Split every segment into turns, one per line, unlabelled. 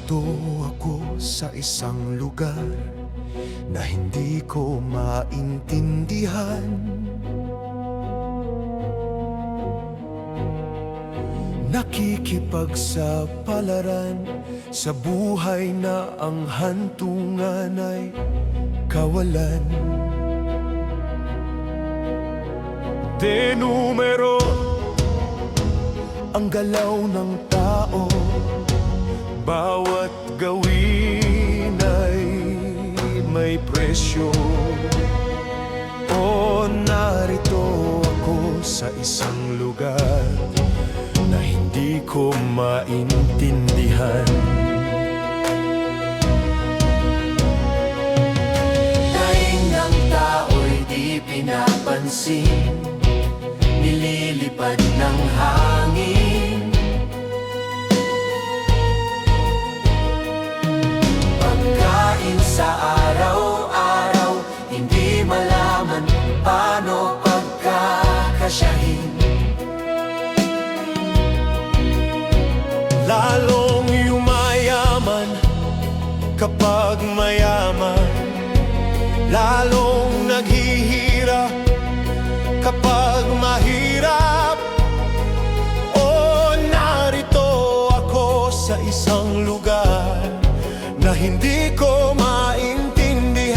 Narito ako sa isang lugar na hindi ko maintindihan. Nakikipagsapalaran sa buhay na ang hantungan ay kawalan. De numero ang galaw ng tao, bawat gawin ay may presyo. O narito ako sa isang lugar na hindi ko maintindihan. Daing ng tao'y di pinapansin, nililipad ng hangin. Pagkain sa araw-araw, hindi malaman paano pagkakasyahin. Lalong yumayaman kapag mayaman, lalong naghihirap kapag mahirap. O narito ako sa isang lugar na hindi ko maintindihan.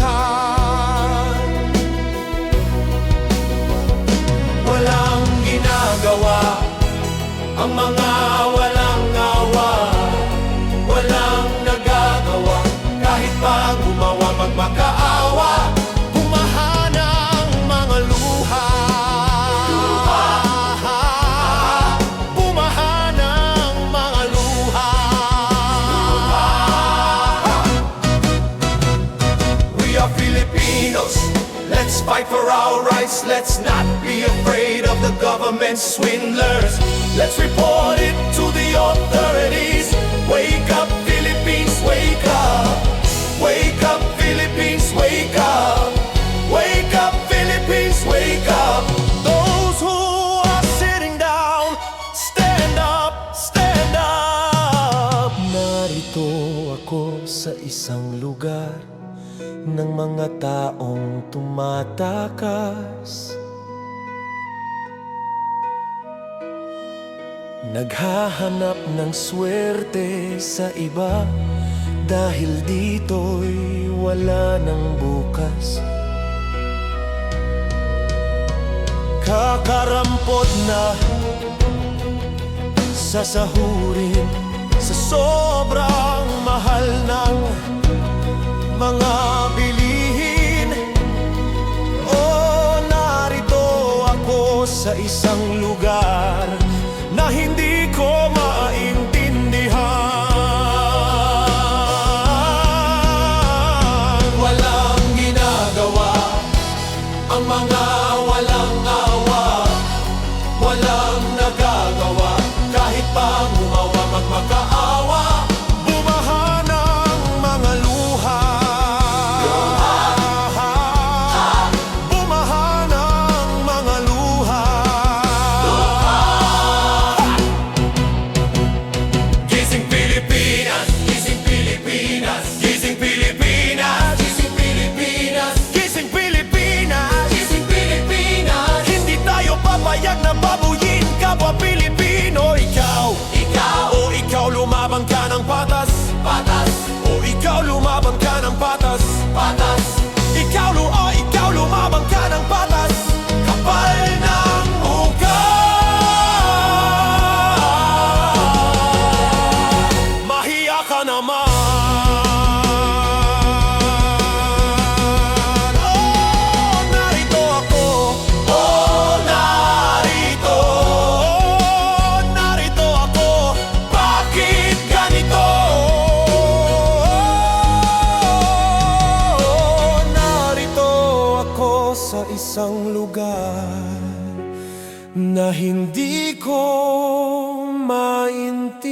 Walang ginagawa ang mga walang awa, walang nagagawa kahit pa gumawa magmakaawa. Humahana ang mga luha, humahana ang mga luha. We are Filipinos, let's fight for our rights. Let's not be afraid of the government swindlers. Let's report it to the authorities. Wake up, Philippines, wake up. Wake up, Philippines, wake up. Wake up, Philippines, wake up. Those who are sitting down, stand up, stand up. Narito ako sa isang lugar ng mga taong tumatakas, naghahanap ng swerte sa iba dahil dito'y wala ng bukas. Kakarampot na sasahurin sa sobrang mahal ng mga bilihin. O narito ako sa isang lugar na hindi ko maintindihan. Walang ginagawa ang mga walang awa, walang nagagawa kahit pa gumawa magmakaawa. Bumahana ang mga luha, bumahana ang mga luha. Gising Pilipinas, gising Pilipinas, gising Pilipinas, gising Pilipinas, gising Pilipinas, gising Pilipinas. Hindi tayo papayag na babuyin kapwa Pilipino. Ikaw lumaban ka ng patas, patas. O ikaw lumaban ka ng patas, patas. Ikaw lumaban ka ng patas, kapal ng mukha. Mahiya ka naman. Oh, narito ako. Oh, narito. Oh, narito ako. Bakit ganito? Oh, narito ako sa isang lugar na hindi ko maintindihan.